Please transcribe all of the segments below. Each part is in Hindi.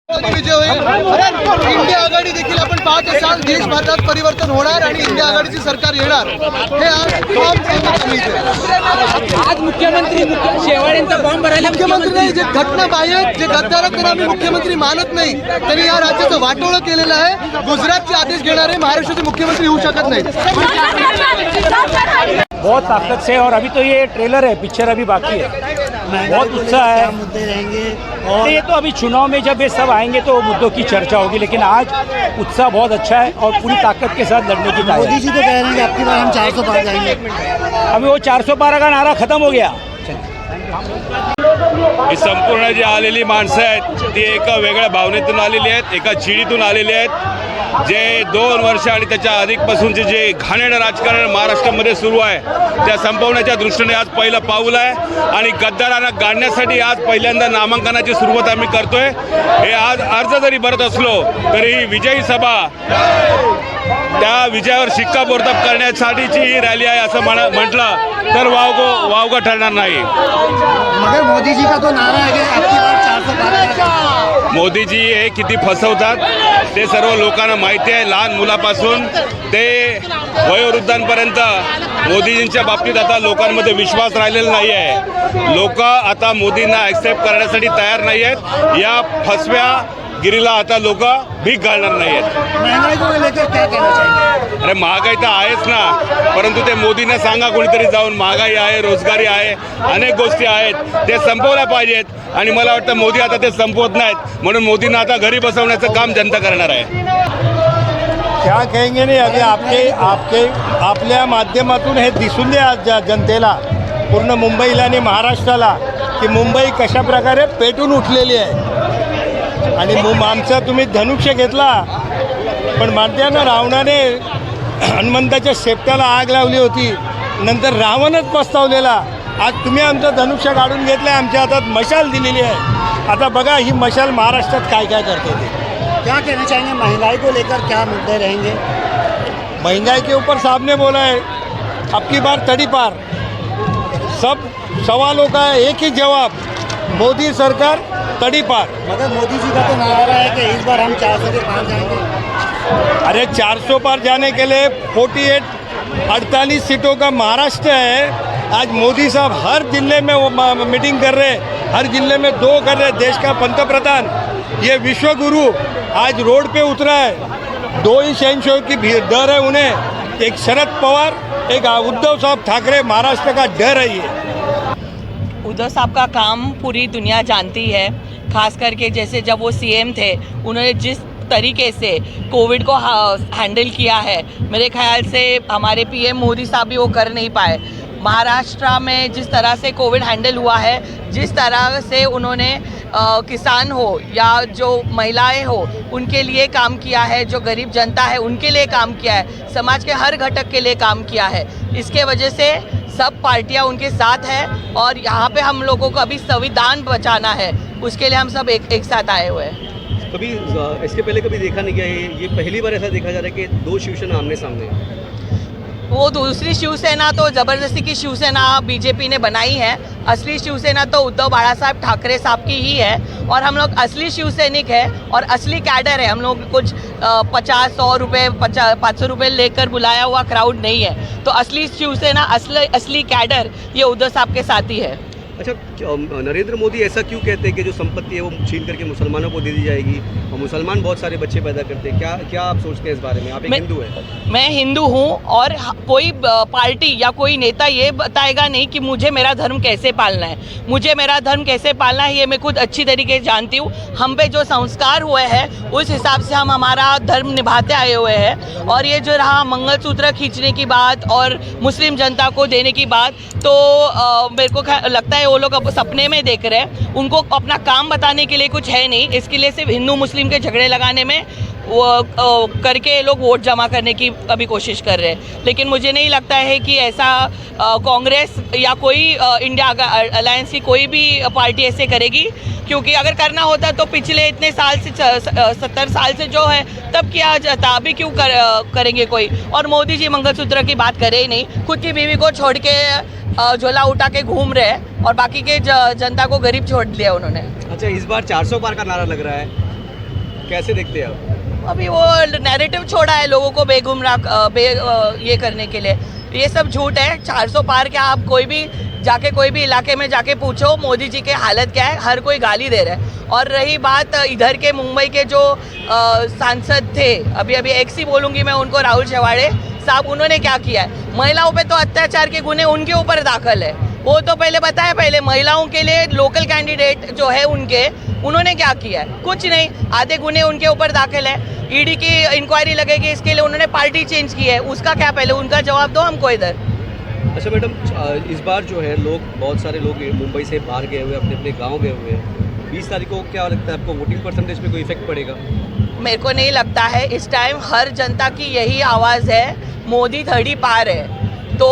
विजय होईल। इंडिया आघाडी देखील आपण पाहत असाल, देशभरात परिवर्तन होणार आणि इंडिया आघाडीचे सरकार येणार हे आज मुख्यमंत्री शेवाळेंचा बॉम्ब भरायला मुख्यमंत्री नाही, जे घटना बाह्य जे गद्दार आहेत त्यांना आम्ही मुख्यमंत्री मानत नाही। त्यांनी या राज्याचं वाटोळं केलेलं आहे। गुजरातचे आदेश घेणारे महाराष्ट्राचे मुख्यमंत्री होऊ शकत नाहीत। बहुत ताकत से, और अभी तो ये ट्रेलर है, पिक्चर अभी बाकी है। बहुत उत्साह है। मुद्दे रहेंगे और ये तो अभी चुनाव में जब ये सब आएंगे तो मुद्दों की चर्चा होगी, लेकिन आज उत्साह बहुत अच्छा है और पूरी ताकत के साथ लड़ने की तैयारी। मोदी जी तो कह रहे हैं कि आपकी बार हम 400 पार जाएंगे। अभी वो 400 पार का नारा खत्म हो गया। ही संपूर्ण जी आलेली माणसं आहेत ती एका वेगळ्या भावनेतून आलेली आहेत, एका चिडीतून आलेली आहेत। जे 2 वर्ष आणि त्याच्या अधिकपासूनचे जे घाणेरडं राजकारण महाराष्ट्रामध्ये सुरू आहे त्या संपवण्याच्या दृष्टीने आज पहिलं पाऊल आहे आणि गद्दारांना गाडण्यासाठी आज पहिल्यांदा नामांकनाची सुरुवात आम्ही करतोय। हे आज अर्ज जरी भरत असलो तरी ही विजयी सभा त्या विजयावर शिक्कामोर्तब करण्यासाठीची ही रॅली आहे असं म्हटलं तर वावगं ठरणार नाही। मगर मोदी जी का तो नारा है कि आपकी बार 400 पार। मोदीजी हे किती फसवतात ते सर्व लोकांना माहिती आहे। लहान मुलापासून ते वयोवृद्धांपर्यंत मोदीजींच्या बाबतीत आता लोकांमध्ये विश्वास राहिलेला नाही आहे। लोक आता मोदींना ॲक्सेप्ट करण्यासाठी तयार नाही आहेत। या फसव्या गिरीला आता लोक भीक घालणार नाही आहेत। महंगाई को लेकर क्या कहना चाहिए? अरे महागाई तर आहेच ना, परंतु ते मोदींना सांगा कोणीतरी जाऊन महागाई आहे, रोजगारी आहे, अनेक गोष्टी आहेत ते संपवल्या पाहिजेत आणि मला वाटतं मोदी आता ते संपवत नाहीत, म्हणून मोदींना आता घरी बसवण्याचं काम जनता करणार आहे। क्या कहेंगे नाही, अभी आपल्या माध्यमातून हे दिसून दे आज जनतेला, पूर्ण मुंबईला आणि महाराष्ट्राला की मुंबई कशा प्रकारे पेटून उठलेली आहे। आणि आमचा तुम्ही धनुष्य घेतला, पण मानत्यानं रावणाने हनुमंताच्या शेपटाला आग लावली होती, नंतर रावणच पस्तावलेला। आज तुम्ही आमचं धनुष्य काढून घेतलं, आमच्या हातात मशाल दिलेली आहे। आता बघा ही मशाल महाराष्ट्रात काय काय करते ते। क्या कहना चाहेंगे? महंगाई को लेकर क्या मुद्दे रहेंगे? महंगाई के ऊपर साहब ने बोला है आपकी बार तड़ी पार। सब सवालों का एक ही जवाब, मोदी सरकार तड़ी पार। मगर मोदी जी का तो नारा है कि इस बार हम 400 के पार जाएंगे। अरे 400 पार जाने के लिए 48 सीटों का महाराष्ट्र है। आज मोदी साहब हर जिले में वो मीटिंग कर रहे, हर जिले में 2 कर रहे। देश का पंतप्रधान ये विश्वगुरु आज रोड पे उतरा है। 2 ही शहंशाहों की डर है उन्हें, एक शरद पवार, एक उद्धव साहब ठाकरे। महाराष्ट्र का डर है ये। उद्धव साहब का काम पूरी दुनिया जानती है, खास करके जैसे जब वो सीएम थे उन्होंने जिस तरीके से कोविड को हैंडल किया है, मेरे ख्याल से हमारे पीएम मोदी साहब भी वो कर नहीं पाए। महाराष्ट्र में जिस तरह से कोविड हैंडल हुआ है, जिस तरह से उन्होंने किसान हो या जो महिलाएं हो उनके लिए काम किया है, जो गरीब जनता है उनके लिए काम किया है, समाज के हर घटक के लिए काम किया है, इसके वजह से सब पार्टियां उनके साथ हैं और यहाँ पे हम लोगों को अभी संविधान बचाना है, उसके लिए हम सब एक साथ आए हुए हैं। कभी इसके पहले कभी देखा नहीं गया, ये पहली बार ऐसा देखा जा रहा है कि 2 शिवसेना आमने सामने हैं। वो दूसरी शिवसेना तो ज़बरदस्ती की शिवसेना बीजेपी ने बनाई है, असली शिवसेना तो उद्धव साहब ठाकरे साहब की ही है और हम लोग असली शिवसैनिक है और असली कैडर है। हम लोग कुछ 50-100 रुपये 500 रुपये लेकर बुलाया हुआ क्राउड नहीं है, तो असली शिवसेना असली कैडर ये उद्धव साहब के साथ ही है। अच्छा, नरेंद्र मोदी ऐसा क्यों कहते हैं कि जो संपत्ति है वो छीन करके मुसलमानों को दे दी जाएगी और मुसलमान बहुत सारे बच्चे पैदा करते हैं? क्या आप सोचते हैं इस बारे में? आप एक हिंदू हैं। मैं हिंदू हूँ और कोई पार्टी या कोई नेता ये बताएगा नहीं कि मुझे मेरा धर्म कैसे पालना है। मुझे मेरा धर्म कैसे पालना है ये मैं खुद अच्छी तरीके से जानती हूँ। हम पे जो संस्कार हुए हैं उस हिसाब से हम हमारा धर्म निभाते आए हुए हैं और ये जो रहा मंगलसूत्र खींचने की बात और मुस्लिम जनता को देने की बात, तो मेरे को लगता है वो लोग अब सपने में देख रहे हैं। उनको अपना काम बताने के लिए कुछ है नहीं, इसके लिए सिर्फ हिंदू मुस्लिम के झगड़े लगाने में वो करके लोग वोट जमा करने की अभी कोशिश कर रहे हैं। लेकिन मुझे नहीं लगता है कि ऐसा कांग्रेस या कोई इंडिया अलायंस की कोई भी पार्टी ऐसे करेगी, क्योंकि अगर करना होता तो पिछले इतने साल से 70 साल से जो है तब किया जाता, अभी क्यों करेंगे कोई। और मोदी जी मंगलसूत्र की बात करे ही नहीं, खुद की बीवी को छोड़ के झोला उठा के घूम रहे हैं और बाकी के जनता को गरीब छोड़ दिया उन्होंने। अच्छा, इस बार 400 पार का नारा लग रहा है, कैसे देखते हैं आप? अभी वो नैरेटिव छोड़ा है लोगों को ये करने के लिए। ये सब झूठ है। 400 पार क्या, आप कोई भी इलाके में जाके पूछो मोदी जी के हालत क्या है, हर कोई गाली दे रहा है। और रही बात इधर के मुंबई के जो सांसद थे, अभी एक ही बोलूँगी मैं उनको, राहुल शेवाड़े साहब, उन्होंने क्या किया है? महिलाओं पे तो अत्याचार के गुने उनके ऊपर दाखिल है। वो तो पहले महिलाओं के लिए लोकल कैंडिडेट जो है उन्होंने क्या किया है? कुछ नहीं, आधे गुने उनके ऊपर दाखिल है। ईडी की इंक्वायरी लगेगी, इसके लिए उन्होंने पार्टी चेंज की है, उसका क्या? पहले उनका जवाब दो हमको इधर। अच्छा मैडम, इस बार जो है बहुत सारे लोग मुंबई से बाहर गए हुए, अपने अपने गाँव गए हुए हैं। 20 तारीख को क्या लगता है आपको, वोटिंग परसेंटेज पे कोई इफेक्ट पड़ेगा? मेरे को नहीं लगता है। इस टाइम हर जनता की यही आवाज़ है, मोदी 30 पार है। तो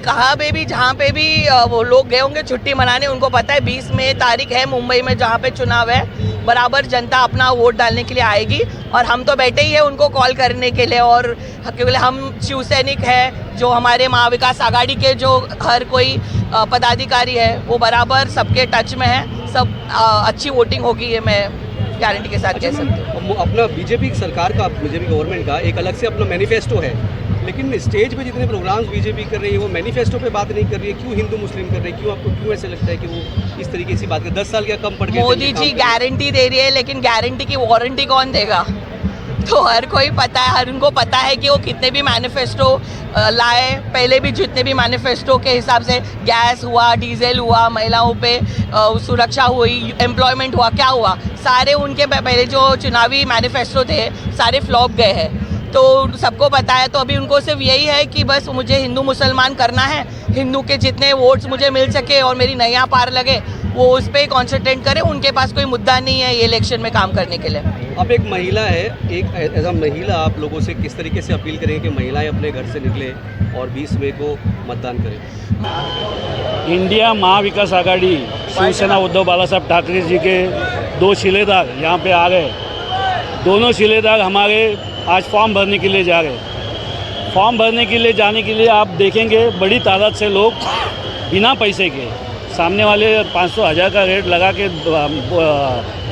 कहाँ पे भी, जहाँ पे भी वो लोग गए होंगे छुट्टी मनाने, उनको पता है 20 मई तारीख है मुंबई में जहाँ पे चुनाव है, बराबर जनता अपना वोट डालने के लिए आएगी। और हम तो बैठे ही है उनको कॉल करने के लिए। और क्योंकि हम शिवसैनिक है, जो हमारे महाविकास आघाड़ी के जो हर कोई पदाधिकारी है वो बराबर सबके टच में है, सब अच्छी वोटिंग होगी, ये मैं गारंटी के साथ कह सकती हूँ। अपना बीजेपी सरकार का, बीजेपी गवर्नमेंट का एक अलग से अपना मैनिफेस्टो है, लेकिन स्टेज पे जितने प्रोग्राम्स बीजेपी कर रही है वो मैनिफेस्टो पे बात नहीं कर रही है। क्यों हिंदू मुस्लिम कर रही है? क्यों ऐसे लगता है कि वो इस तरीके से बात कर? 10 साल क्या कम पड़ गया? मोदी जी गारंटी दे रही है, लेकिन गारंटी की वारंटी कौन देगा? तो हर कोई पता है, हर उनको पता है कि वो कितने भी मैनिफेस्टो लाए, पहले भी जितने भी मैनिफेस्टो के हिसाब से गैस हुआ, डीजल हुआ, महिलाओं पे सुरक्षा हुई, एम्प्लॉयमेंट हुआ, क्या हुआ, सारे उनके पहले जो चुनावी मैनिफेस्टो थे सारे फ्लॉप गए हैं। तो सबको पता है। तो अभी उनको सिर्फ यही है कि बस मुझे हिंदू मुसलमान करना है, हिंदू के जितने वोट्स मुझे मिल सके और मेरी नैया पार लगे, वो उस पर कॉन्सेंट्रेट करें। उनके पास कोई मुद्दा नहीं है ये इलेक्शन में काम करने के लिए। आप एक महिला है, एक एज अ महिला आप लोगों से किस तरीके से अपील करेंगे कि महिलाएं अपने घर से निकले और 20 मई को मतदान करें? इंडिया महाविकास आघाड़ी शिवसेना उद्धव बालासाहब ठाकरे जी के 2 शिलेदार यहाँ पे आ गए। दोनों शिलेदार हमारे आज फॉर्म भरने के लिए जा रहे। फॉर्म भरने के लिए जाने के लिए आप देखेंगे बड़ी तादाद से लोग बिना पैसे के, सामने वाले 500-1000 का रेट लगा के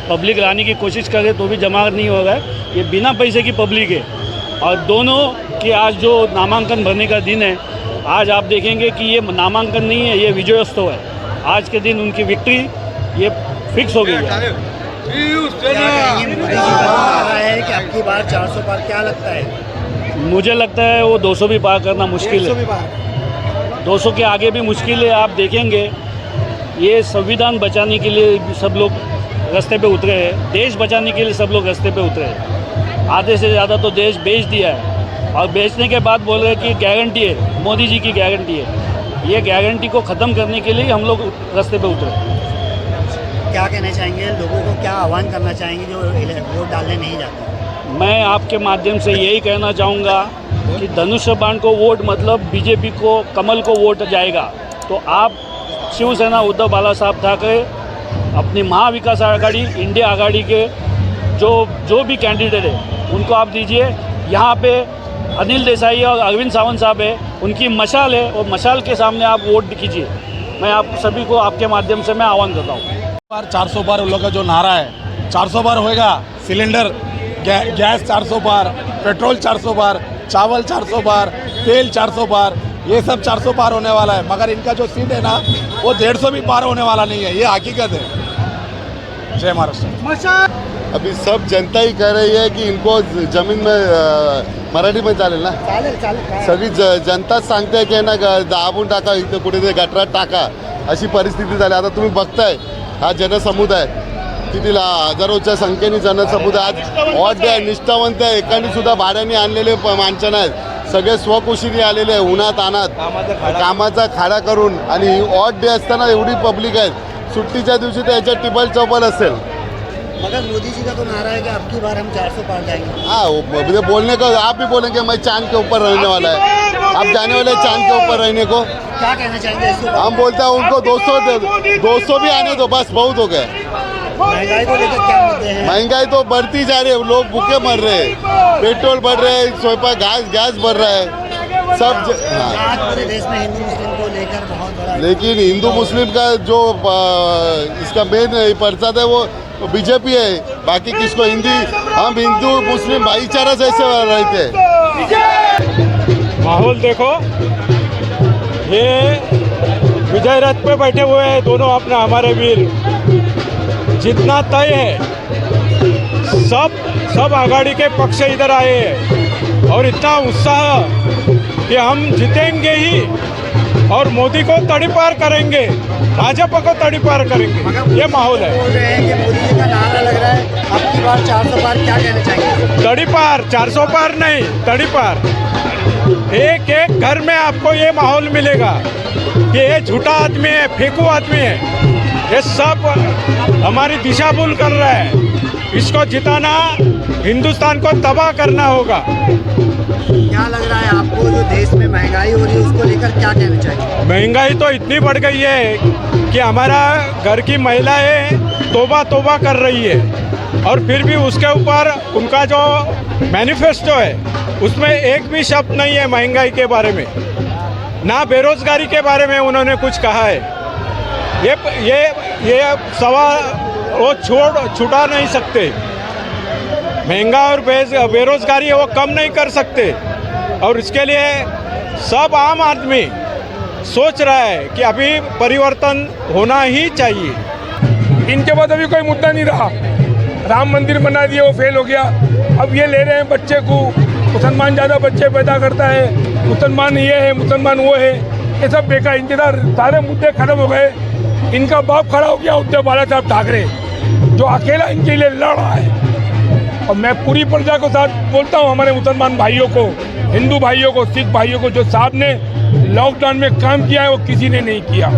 पब्लिक लाने की कोशिश करे तो भी जमा नहीं हो रहा है। ये बिना पैसे की पब्लिक है। और दोनों के आज जो नामांकन भरने का दिन है, आज आप देखेंगे कि ये नामांकन नहीं है, ये विजयोत्सव है। आज के दिन उनकी विक्ट्री ये फिक्स हो गई है। मोदी जी का नारा है कि अब की बार 400 पार, क्या लगता है? मुझे लगता है वो 200 भी पार करना मुश्किल है। 200 के आगे भी मुश्किल है। आप देखेंगे ये संविधान बचाने के लिए सब लोग रास्ते पे उतरे हैं, देश बचाने के लिए सब लोग रास्ते पे उतरे हैं। आधे से ज़्यादा तो देश बेच दिया है और बेचने के बाद बोल रहे हैं कि गारंटी है, मोदी जी की गारंटी है। ये गारंटी को ख़त्म करने के लिए हम लोग रास्ते पे उतरे। क्या कहना चाहेंगे लोगों को, क्या आह्वान करना चाहेंगे जो वोट डालने नहीं जाते? मैं आपके माध्यम से यही कहना चाहूँगा कि धनुष्य बाण को वोट मतलब बीजेपी को, कमल को वोट जाएगा। तो आप शिवसेना उद्धव बालासाहब ठाकरे, अपनी महाविकास आघाड़ी, इंडिया आघाड़ी के जो भी कैंडिडेट है उनको आप दीजिए। यहाँ पे अनिल देसाई और अरविंद सावंत साहब है, उनकी मशाल है और मशाल के सामने आप वोट कीजिए। मैं आप सभी को आपके माध्यम से मैं आह्वान करता हूँ। 400 पार उन लोग का जो नारा है, 400 पार होएगा। सिलेंडर गैस 400 पार, पेट्रोल 400 पार, चावल 400 पार, तेल 400 पार, ये सब 400 पार होने वाला है। मगर इनका जो सीट है ना, वो 150 भी पार होने वाला नहीं है, ये हकीकत है। जय महाराष्ट्र। अभी सब जनता ही कह रही है कि इनको जमीन में मराठी में चालेल ना, सगळी जनताच सांगते की ना दाबून टाका, इथे कुठे गटरात टाका, अशी परिस्थिती झाली। आता तुम्ही बघताय हा जनसमुदाय किती हजारोच्या संख्येने जनसमुदाय आज ऑड डे निष्ठावंत आहे। एकाने सुद्धा भाड्याने आणलेले माणसं नाहीत, सगळे स्वकुशीने आलेले आहे, उन्हात अनात कामाचा खाडा करून। आणि ऑड डे असताना एवढी पब्लिक आहे, सुट्टीच्या दिवशी तर याच्यात टिबल चौबल असेल। मगर मोदी जी का तो नारा है कि अब की बार हम 400 पार जाएंगे। हाँ, मुझे बोलने को आप भी बोलेंगे मैं चांद के ऊपर रहने वाला है, आप जाने वाले चांद के ऊपर रहने को। क्या कहना चाहेंगे इसके? हम बोलते हैं उनको 200 भी आने दो, बस बहुत हो गया। महंगाई को लेकर क्या मुद्दे हैं? महंगाई तो बढ़ती जा रही है, लोग भूखे मर रहे हैं, पेट्रोल बढ़ रहे हैं, स्वयंपाक गैस बढ़ रहा है, सब आज पूरे देश में हिंदू मुस्लिम को लेकर बहुत बड़ा लेकिन हिंदू मुस्लिम का जो इसका मेन पर्चा है वो बीजेपी है, बाकी किसको हिंदी, हम हिंदू मुस्लिम भाईचारा से ऐसे रहते हैं। माहौल देखो, ये विजय रथ पे बैठे हुए हैं दोनों अपना हमारे वीर, जितना तय है सब आघाड़ी के पक्ष इधर आए हैं और इतना उत्साह कि हम जीतेंगे ही और मोदी को तड़ीपार करेंगे, भाजपा को तड़ीपार करेंगे, ये माहौल है। बोल रहे हैं कि मोदी जी का नारा लग रहा है अब की बार 400 पार, क्या कहना चाहेंगे? तड़ीपार, 400 पार नहीं, तड़ीपार। एक एक घर में आपको ये माहौल मिलेगा कि ये झूठा आदमी है, फेंकू आदमी है, ये सब हमारी दिशा भूल कर रहा है। इसको जिताना, हिंदुस्तान को तबाह करना होगा। क्या लग रहा है आपको, जो देश में महंगाई हो रही है उसको लेकर क्या कहना चाहिए? महंगाई तो इतनी बढ़ गई है कि हमारा घर की महिलाएं तौबा तौबा कर रही है और फिर भी उसके ऊपर उनका जो मैनिफेस्टो है उसमें एक भी शब्द नहीं है महंगाई के बारे में, ना बेरोजगारी के बारे में उन्होंने कुछ कहा है। ये सवाल वो छुटा नहीं सकते। महंगा और बेरोजगारी है वो कम नहीं कर सकते और इसके लिए सब आम आदमी सोच रहा है कि अभी परिवर्तन होना ही चाहिए। इनके बाद अभी कोई मुद्दा नहीं रहा, राम मंदिर बना दिया वो फेल हो गया, अब ये ले रहे हैं बच्चे को, मुसलमान ज़्यादा बच्चे पैदा करता है, मुसलमान ये है, मुसलमान वो है, ये सब बेकार, इनके सारे मुद्दे खत्म हो गए। इनका बाप खड़ा हो गया उद्धव बाला साहब ठाकरे, जो अकेला इनके लिए लड़ रहा है। और मैं पूरी प्रजा को साथ बोलता हूँ, हमारे मुसलमान भाइयों को, हिंदू भाइयों को, सिख भाइयों को, जो साहब ने लॉकडाउन में काम किया है वो किसी ने नहीं किया।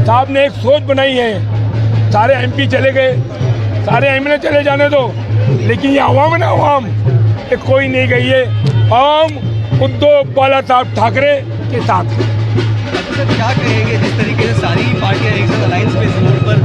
साहब ने एक सोच बनाई है, सारे एमपी चले गए, सारे एमएलए चले जाने दो, लेकिन ये आवाम है ना, आवाम ये कोई नहीं गई है, आवाम उद्धव बाला साहब ठाकरे के साथ। सर क्या कहेंगे जिस तरीके से सारी पार्टियां एक साथ अलायंस में इस मोड पर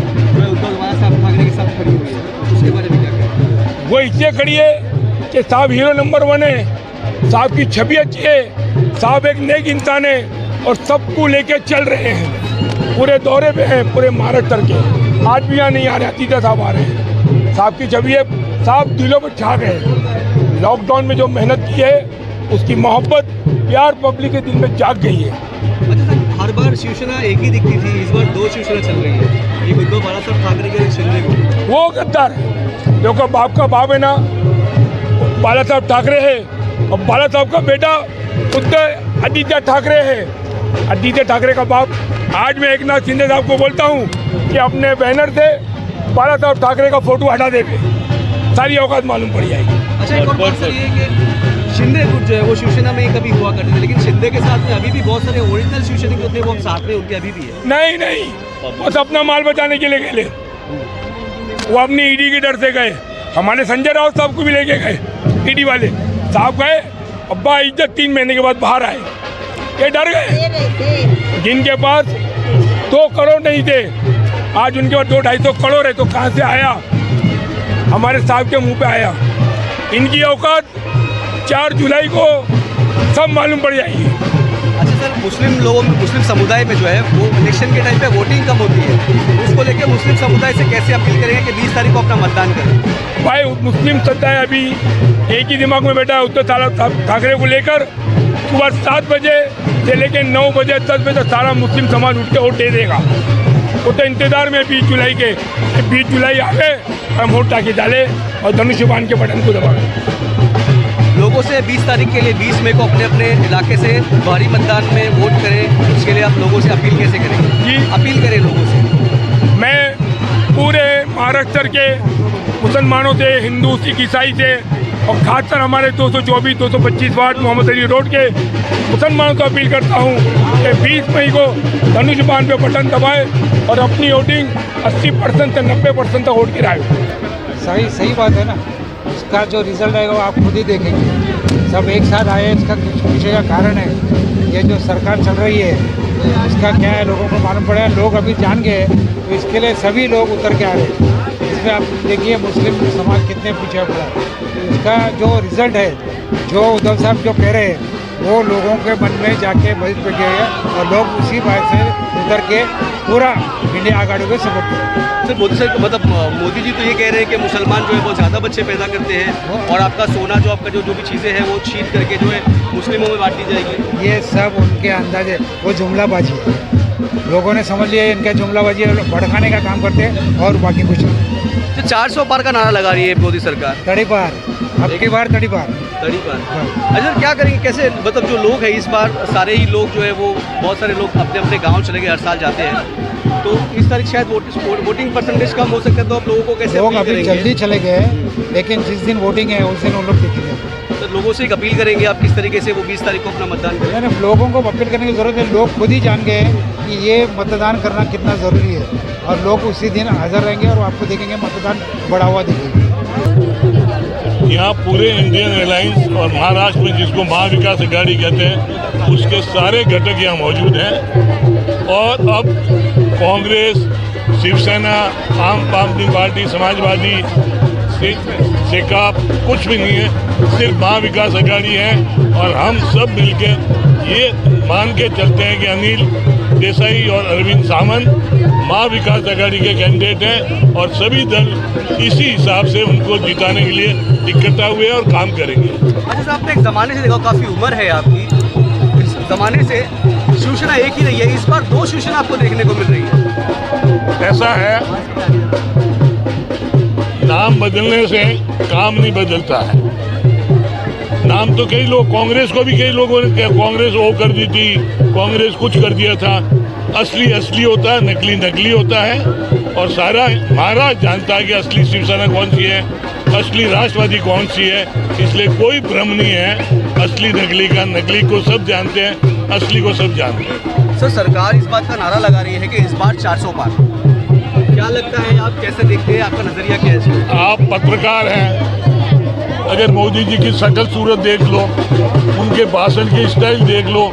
उद्धव बाला साहब ठाकरे के साथ खड़ी हुई है, उसके बारे में क्या कहेंगे? वो इसलिए खड़ी है कि साहब हीरो नंबर 1 है, साहब की छवि अच्छी है, साहब एक नेक इंसान है और सबको लेके चल रहे हैं, पूरे दौरे पे हैं, पूरे महाराष्ट्र के। आज भी यहाँ नहीं आ रहे, अतीता साहब आ रहे हैं। साहब की छवि है, साहब दिलों पर छा गए। लॉकडाउन में जो मेहनत की है उसकी मोहब्बत, प्यार पब्लिक के दिल में जाग गई है। अच्छा सर, हर बार शिवसेना एक ही दिखती थी, इस बार 2 शिवसेना चल रही है, एक उद्धव बाला साहब ठाकरे के, एक शिंदे को। वो गद्दार है, देखो बाप का बाप है ना, बाला साहब ठाकरे है, और बाला साहब का बेटा उद्धव आदित्य ठाकरे है, आदित्य ठाकरे का बाप। आज मैं एकनाथ शिंदे साहब को बोलता हूँ कि अपने बैनर से बाला साहब ठाकरे का फोटो हटा देंगे, सारी औकात मालूम पड़ जाएगी। अच्छा, एक और बात सर ये कि शिंदे गुट जो है वो शिवसेना में कभी हुआ करते थे, लेकिन शिंदे के साथ में अभी भी बहुत सारे ओरिजिनल शिवसैनिक होते हैं, वो साथ में उनके अभी भी है। नहीं, बस अपना माल बचाने के लिए गए, वो अपनी ईडी के डर से गए। हमारे संजय राउत साहब को भी लेके गए, ईडी वाले साहब गए, अब्बा इज्जत 3 महीने के बाद बाहर आए, ये डर गए। जिनके पास 2 करोड़ नहीं थे, आज उनके पास 200-250 करोड़ है, तो कहाँ से आया? हमारे साहब के मुंह पे आया। इनकी औकात 4 जुलाई को सब मालूम पड़ जाएगी। अच्छा सर, मुस्लिम लोगों में, मुस्लिम समुदाय में जो है वो इलेक्शन के टाइम पे वोटिंग कम होती है, उसको लेके मुस्लिम समुदाय से कैसे अपील करेंगे कि 20 तारीख को अपना मतदान करें? भाई मुस्लिम समुदाय अभी एक ही दिमाग में बैठा है, उद्धव ठाकरे को लेकर। सुबह 7 बजे से लेकर 9 बजे 10 बजे सारा मुस्लिम समाज उठ के वोट दे देगा। वो तो इंतजार में 20 जुलाई के, 20 जुलाई आ गए, हम वोट टाके डाले और धनुष्यबाण के बटन को दबाए। लोगों से 20 तारीख के लिए 20 मई को अपने अपने इलाके से भारी मतदान में वोट करें, उसके लिए आप लोगों से अपील कैसे करेंगे? जी, अपील करें लोगों से। मैं पूरे महाराष्ट्र के मुसलमानों से, हिंदू, सिख, ईसाई से और खासकर हमारे 224-225 वार्ड मोहम्मद अली रोड के मुसलमानों को अपील करता हूँ कि 20 मई को धनुष्यबाण पे बटन दबाए और अपनी वोटिंग 80% से 90% तक वोट गिराए। सही बात है ना, इसका जो रिजल्ट आएगा वो आप खुद ही देखेंगे। सब एक साथ आए, इसका कुछ पीछे का कारण है, ये जो सरकार चल रही है इसका क्या है लोगों को मालूम पड़ा है, लोग अभी जान गए, तो इसके लिए सभी लोग उतर के आ रहे हैं। इसमें आप देखिए मुस्लिम समाज कितने पीछे पड़ा है। इसका जो रिजल्ट है, जो उद्धव साहब जो कह रहे हैं वो लोगों के मन में जाके बज पे गए हैं और लोग उसी बात से उतर के पूरा इंडिया आघाड़ी को सपोर्ट करें। सर मोदी सर मतलब मोदी जी तो ये कह रहे हैं कि मुसलमान जो है बहुत ज़्यादा बच्चे पैदा करते हैं और आपका सोना जो आपका जो भी चीज़ें हैं वो छीन करके जो है मुस्लिमों में बांट दी जाएगी। ये सब उनके अंदाजे, वो जुमलाबाजी है। लोगों ने समझ लिया इनका जुमलाबाजी है, भड़काने का काम करते हैं और बाकी कुछ नहीं। तो 400 पार का नारा लगा रही है मोदी सरकार। तड़ी पार, अब की बार तड़ी पार। तड़ी पार। अच्छा क्या करेंगे, कैसे मतलब जो लोग हैं इस बार सारे ही लोग जो है वो बहुत सारे लोग अपने अपने गांव चले गए, हर साल जाते हैं, तो इस तारीख शायद वोटिंग परसेंटेज कम हो सकता है, तो आप लोगों को कैसे लोग अपील अभी करेंगे? जल्दी चले गए, लेकिन जिस दिन वोटिंग है उस दिन उन लोग दिखेंगे। तो लोगों से एक अपील करेंगे आप किस तरीके से वो 20 तारीख को अपना मतदान करें? मैंने लोगों को अपील करने की ज़रूरत है। लोग खुद ही जान गए कि ये मतदान करना कितना ज़रूरी है और लोग उसी दिन हाजिर रहेंगे और आपको देखेंगे मतदान बढ़ा हुआ दिखेगा। यहाँ पूरे इंडियन एयरलाइंस और महाराष्ट्र में जिसको महाविकास अघाड़ी कहते हैं उसके सारे घटक यहाँ मौजूद हैं और अब कांग्रेस, शिवसेना, आम आदमी पार्टी, समाजवादी, सेकाप कुछ भी नहीं है, सिर्फ महाविकास अघाड़ी है और हम सब मिलकर ये मान के चलते हैं कि अनिल देसाई और अरविंद सावंत महाविकास अघाड़ी के कैंडिडेट हैं और सभी दल इसी हिसाब से उनको जिताने के लिए इकट्ठा हुए और काम करेंगे। अच्छा साहब, आपने एक ज़माने से देखा, काफ़ी उम्र है आपकी, इस ज़माने से शिवसेना एक ही रही है, इस बार 2 शिवसेना आपको देखने को मिल रही है। ऐसा है, नाम बदलने से काम नहीं बदलता है। नाम तो कई लोग, कांग्रेस को भी कई लोगों ने कांग्रेस वो कर दी थी, कांग्रेस कुछ कर दिया था। असली असली होता है, नकली नकली होता है और सारा महाराष्ट्र जानता है कि असली शिवसेना कौन सी है, असली राष्ट्रवादी कौन सी है, इसलिए कोई भ्रम नहीं है असली नकली का। नकली को सब जानते हैं, असली को सब जानते हैं। सर सरकार इस बात का नारा लगा रही है कि इस बार 400 पार, क्या लगता है, आप कैसे देखते हैं, आपका नजरिया क्या है इसमें? आप पत्रकार हैं, अगर मोदी जी की शकल सूरत देख लो, उनके भाषण की स्टाइल देख लो,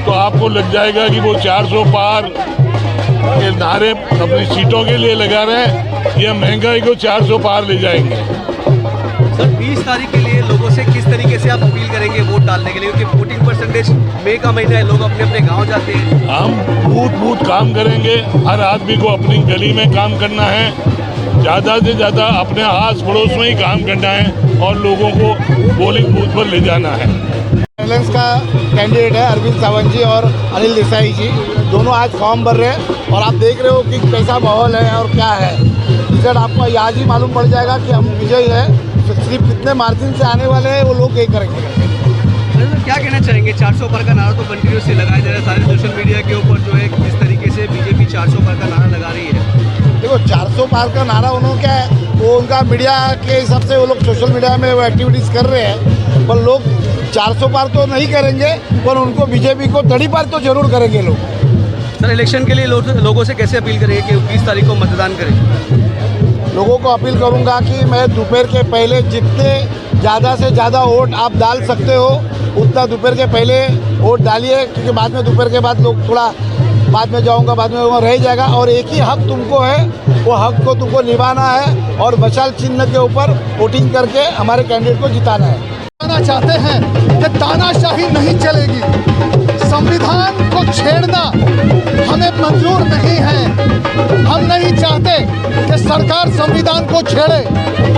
तो आपको लग जाएगा कि वो 400 पार के नारे अपनी सीटों के लिए लगा रहे हैं या महंगाई को 400 पार ले जाएंगे। सर 20 तारीख के लिए लोगों से किस तरीके से आप अपील करेंगे वोट डालने के लिए, क्योंकि वोटिंग परसेंटेज मई का महीना है, लोग अपने अपने गाँव जाते हैं। हम बूथ काम करेंगे, हर आदमी को अपनी गली में काम करना है, ज़्यादा से ज़्यादा अपने आस पड़ोस में ही काम करना है और लोगों को पोलिंग बूथ पर ले जाना है। एयरलाइंस का कैंडिडेट है अरविंद सावंत जी और अनिल देसाई जी, दोनों आज फॉर्म भर रहे हैं और आप देख रहे हो कि कैसा माहौल है और क्या है। रिजल्ट आपको आज ही मालूम पड़ जाएगा कि हम विजयी है, सिर्फ कितने मार्जिन से आने वाले हैं वो लोग यही करेंगे। क्या कहना चाहेंगे, 400 पार का नारा तो कंटिन्यूसली लगाया जा रहा है सारे सोशल मीडिया के ऊपर, जो है किस तरीके से बीजेपी 400 पार का नारा लगा रही है? देखो 400 पार का नारा उन्होंने क्या है, वो उनका मीडिया के हिसाब से वो लोग सोशल मीडिया में वो एक्टिविटीज़ कर रहे हैं, पर लोग 400 पार तो नहीं करेंगे, पर उनको बीजेपी को तड़ी पार तो जरूर करेंगे लोग। सर इलेक्शन के लिए लोगों से कैसे अपील करेंगे कि 20 तारीख को मतदान करें? लोगों को अपील करूंगा कि मैं दोपहर के पहले जितने ज़्यादा से ज़्यादा वोट आप डाल सकते हो उतना दोपहर के पहले वोट डालिए, क्योंकि बाद में दोपहर के बाद लोग थोड़ा बाद में जाऊंगा रह जाएगा और एक ही हक तुमको है, वो हक को तुमको निभाना है और मशाल चिन्ह के ऊपर वोटिंग करके हमारे कैंडिडेट को जिताना है। चाहते हैं कि तानाशाही नहीं चलेगी, संविधान को छेड़ना हमें मंजूर नहीं है। हम नहीं चाहते कि सरकार संविधान को छेड़े,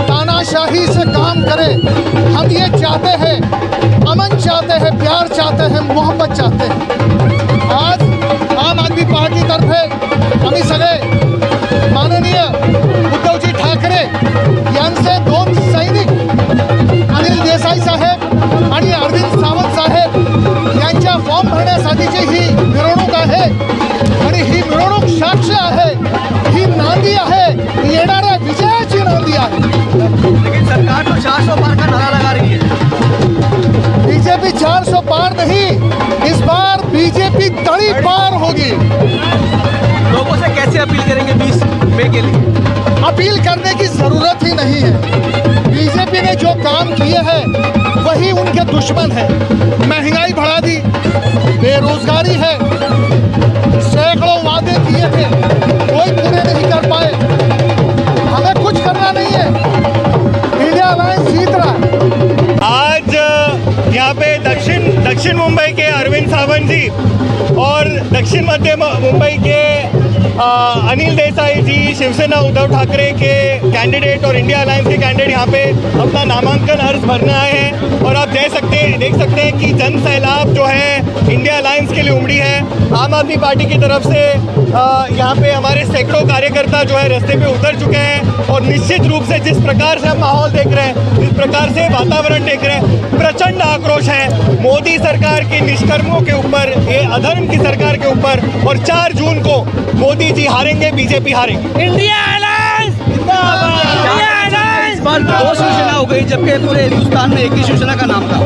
तानाशाही से काम करे। हम ये चाहते हैं, अमन चाहते हैं, प्यार चाहते हैं, मोहब्बत चाहते हैं। आज आम आदमी पार्टी तर्फे आम्ही सगळे माननीय उद्धवजी ठाकरे यांचे 2 सैनिक अनिल देसाई साहेब आणि अरविंद सावंत साहेब यांच्या फॉर्म भरण्यासाठीची ही मिरवणूक आहे आणि ही मिरवणूक साक्ष आहे, ही नांदी आहे, येणाऱ्या विजयाची नांदी आहे। लेकिन सरकार तो 400 पार का नारा लगा रही है। बीजेपी 400 पार नहीं, इस बार बीजेपी तड़ी पार होगी। लोगों से कैसे अपील करेंगे 20 मई के लिए? अपील करने की जरूरत ही नहीं है। बीजेपी ने जो काम किए हैं वही उनके दुश्मन है। महंगाई बढ़ा दी, बेरोजगारी है, सैकड़ों वादे किए थे, कोई पूरे नहीं कर पाए। हमें कुछ करना नहीं है, इंडिया अलायंस जीत रहा है। आज यहाँ पे दक्षिण दक्षिण मुंबई के अरविंद सावंत जी और दक्षिण मध्य मुंबई के अनिल देसाई जी, शिवसेना उद्धव ठाकरे के कैंडिडेट और इंडिया अलायंस के कैंडिडेट यहाँ पे अपना नामांकन अर्ज भरने आए हैं। और आप देख सकते हैं कि जन सैलाब जो है इंडिया अलायंस के लिए उमड़ी है। आम आदमी पार्टी की तरफ से यहाँ पे हमारे सैकड़ों कार्यकर्ता जो है रास्ते पे उतर चुके हैं और निश्चित रूप से जिस प्रकार से हम माहौल देख रहे हैं, जिस प्रकार से वातावरण देख रहे हैं, प्रचंड आक्रोश है मोदी सरकार के निष्कर्मों के ऊपर, ये अधर्म की सरकार के ऊपर। और 4 जून को Modi ji हारेंगे, BJP हारेंगे। India alliance इस बार 2 शिवसेना हो गई, जबकि पूरे हिंदुस्तान में एक ही शिवसेना का नाम था।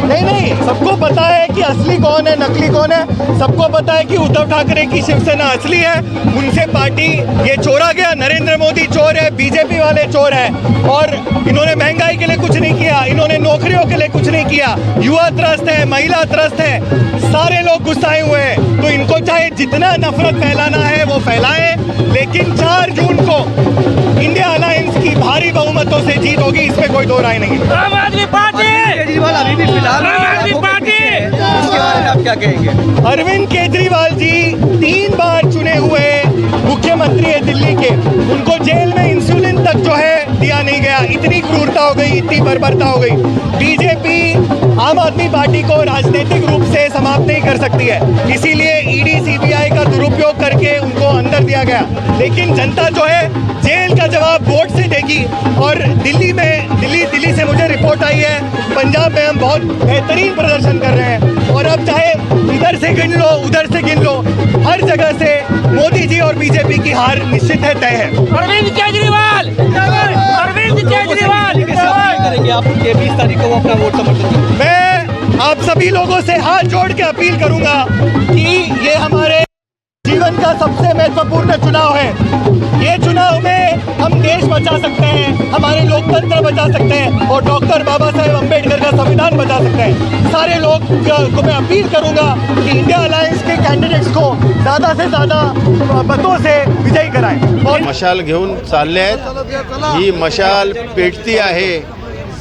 नहीं, सबको पता है कि असली कौन है, नकली कौन है। सबको पता है कि उद्धव ठाकरे की शिवसेना असली है, उनसे पार्टी ये चोरा गया। नरेंद्र मोदी चोर है, बीजेपी वाले चोर है। और इन्होंने महंगाई के लिए कुछ नहीं किया, इन्होंने नौकरियों के लिए कुछ नहीं किया। युवा त्रस्त है, महिला त्रस्त है, सारे लोग गुस्साए हुए हैं। तो इनको चाहे जितना नफरत फैलाना है वो फैलाए, लेकिन 4 जून को इंडिया अलायंस की भारी बहुमतों से जीत होगी, इसमें कोई दो राय नहीं। आम आदमी पार्टी, केजरीवाल अभी भी फिलहाल आम आदमी पार्टी, इसके बारे में आप क्या कहेंगे? अरविंद केजरीवाल जी 3 बार चुने हुए मुख्यमंत्री है दिल्ली के, उनको जेल में इंसुलिन तक जो है दिया नहीं गया। इतनी क्रूरता हो गई, इतनी बर्बरता हो गई। बीजेपी आम आदमी पार्टी को राजनीतिक रूप से समाप्त नहीं कर सकती है, इसीलिए ईडी सीबीआई का दुरुपयोग करके उनको अंदर दिया गया। लेकिन जनता जो है जेल का जवाब वोट से देगी। और दिल्ली से मुझे रिपोर्ट आई है, पंजाब में हम बहुत बेहतरीन प्रदर्शन कर रहे हैं। और अब चाहे इधर से गिन लो, उधर से गिन लो, हर जगह से मोदी जी और बीजेपी की हार निश्चित है, तय है। अरविंद केजरीवाल, अरविंद केजरीवाल करेंगे आप 20 तारीख को अपना वोट समर्थन? मैं आप सभी लोगों से हाथ जोड़ के अपील करूंगा कि ये हमारे जीवन का सबसे महत्वपूर्ण चुनाव है। ये चुनाव में हम देश बचा सकते हैं, हमारे लोकतंत्र बचा सकते हैं और डॉक्टर बाबा साहेब अम्बेडकर का संविधान बचा सकते हैं। सारे लोग को मैं अपील करूंगा कि इंडिया अलायंस के कैंडिडेट्स को ज़्यादा से ज़्यादा मतों से विजयी कराएं। और मशाल घेऊन चालले आहेत। ही मशाल पेटती आहे,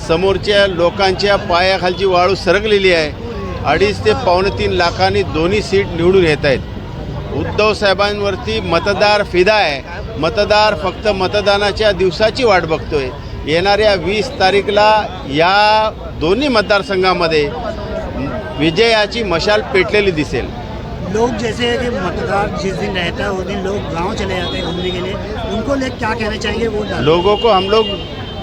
समोरच्या लोकांच्या पायाखालची वाळू सरकलेली आहे। 2.5 ते 3.25 लाखांनी दोन्ही सीट निवडून येत आहेत। उद्धव साहेबांवरती मतदार फिदा आहे। मतदार फक्त मतदानाच्या दिवसाची वाट बघतोय। येणाऱ्या 20 तारीखला या दोन्ही मतदारसंघामध्ये विजयाची मशाल पेटलेली दिसेल। लोग जैसे कि मतदार जिस दिन रहता है उस दिन लोग गांव चले जाते हैं घूमने के लिए, उनको लेकर क्या कहना चाहेंगे वोट डालने? लोगों को हम लोग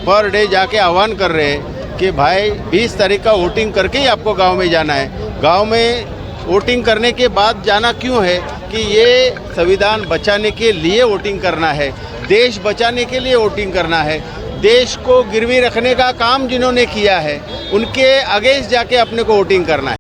पर डे जाके आह्वान कर रहे हैं कि भाई 20 तारीख का वोटिंग करके ही आपको गांव में जाना है। गांव में वोटिंग करने के बाद जाना क्यों है कि ये संविधान बचाने के लिए वोटिंग करना है, देश बचाने के लिए वोटिंग करना है। देश को गिरवी रखने का काम जिन्होंने किया है उनके अगेंस्ट जाके अपने को वोटिंग करना है।